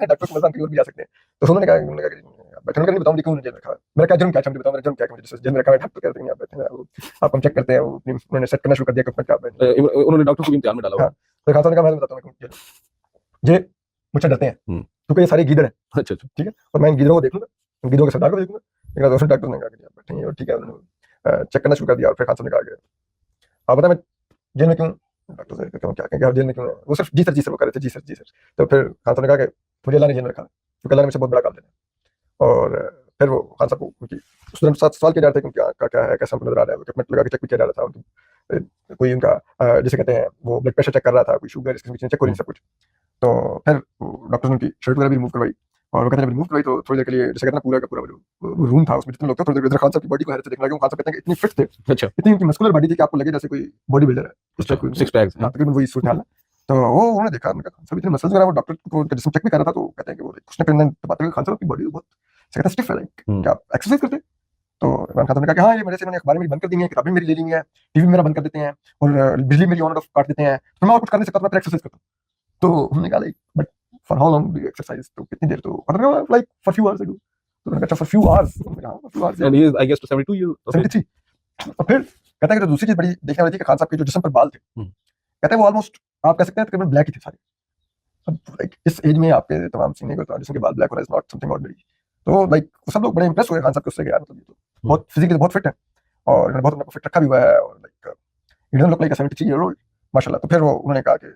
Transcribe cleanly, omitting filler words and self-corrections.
सकते हैं, डॉक्टर को मजाक की ओर भी जा सकते हैं। तो उन्होंने कहा बैठे नहीं बताऊँ क्यों जेल में रखा है। मेरा क्या जुर्म क्या, हम बताओ मेरा जुर्म क्या है, मुझे जेल में रखा है। डॉक्टर कहते हैं आप बैठे हैं, आप हम चेक करते हैं, उन्होंने सेट करना शुरू कर दिया इक्विपमेंट का। उन्होंने डॉक्टर को भी इम्तिहान में डाला। हाँ, तो खान साहब ने कहा मैं बताता हूँ ये मुझसे डरते हैं क्योंकि ये सारे गीदड़ हैं। अच्छा अच्छा, ठीक है, और मैं इन गीदड़ों को देख लूंगा, इन गीदड़ों के सरदार को देख लूंगा। दूसरे डॉक्टर ने कहा कि आप बैठे हैं और ठीक है, उन्होंने चेक करना शुरू कर दिया। और फिर खान साहब ने कहा कि आप बता मैं जेल में क्यों, डॉक्टर से कहता हूँ क्या कहेंगे आप जेल में क्यों, वो सिर्फ जी सर वो कर रहे थे, जी सर जी सर। तो फिर खान साहब ने कहा कि मुझे अल्लाह ने जेल में रखा क्योंकि अल्लाह ने मुझसे बहुत बड़ा काम देना। और फिर वो खान साहब को उनकी उस दौरान 7 सवाल किए जा रहे थे कि उनकी आँख का क्या है, कैसा उनको नजर आ रहा है, इक्विपमेंट लगा के चेक भी किया जा रहा था। उनकी कोई उनका जिसे कहते हैं वो ब्लड प्रेशर चेक कर रहा था, कोई शुगर इसके चेक हो रही सब कुछ। तो फिर डॉक्टर ने उनकी शर्ट वगैरह भी रिमूव करवाई। और वो कहते हैं रिमूव करवाई तो थोड़ी देर के लिए जैसे कहते हैं पूरा का पूरा वो रूम था, उसमें जितने लोग थे थोड़ी देर खान साहब की बॉडी को हैरत से देखने लगे। खान साहब कहते हैं कि इतनी फिट थे, अच्छा, इतनी उनकी मस्कुलर बॉडी थी कि आपको लगे जैसे कोई बॉडी बिल्डर है, उस टाइप की 6 पैक्स। हाँ, तकरीबन वही सूरत हाल है। तो वो उन्होंने देखा, उन्होंने कहा खान साहब इतने मसल्स वगैरह, वो डॉक्टर को उनका जिस्म चेक भी कर रहा था। तो कहते हैं कि वो उसने फिर बात खान साहब की बॉडी बहुत कहता है स्टिफ है, लाइक क्या आप एक्सरसाइज करते हैं? तो इमरान खान साहब ने कहा कि हाँ, ये मेरे से इन्होंने अखबारें मेरी बंद कर दी हैं, किताबें मेरी ले ली हैं, टीवी मेरा बंद कर देते हैं और बिजली मेरी ऑन और ऑफ काट देते हैं, तो मैं और कुछ कर नहीं सकता, तो मैं फिर एक्सरसाइज करता हूँ। तो हमने कहा like but for how long do you exercise, तो कितनी देर? तो उन्होंने कहा like for few hours I do. तो मैंने कहा अच्छा फॉर फ्यू आवर्स, उन्होंने कहा for few hours and he is I guess to 72 years of age. 73। और फिर कहता है कि जो दूसरी चीज बड़ी देखने वाली थी कि खान साहब के जो जिस्म पर बाल थे, कहते हैं वो ऑलमोस्ट आप कह सकते हैं तकरीबन ब्लैक ही थे सारे। अब लाइक इस एज में आपके तमाम सीने को जिसम के बाल ब्लैक होना इज नॉट समथिंग ऑर्डिनरी। तो लाइक सब लोग बड़े इंप्रेस हुए खान साहब के उससे, यार मतलब ये तो बहुत फिजिकली बहुत फिट है और इन्होंने बहुत अपने को फिट रखा भी हुआ है और like you don't look like a 73 year old माशाल्लाह। तो फिर वो उन्होंने कहा कि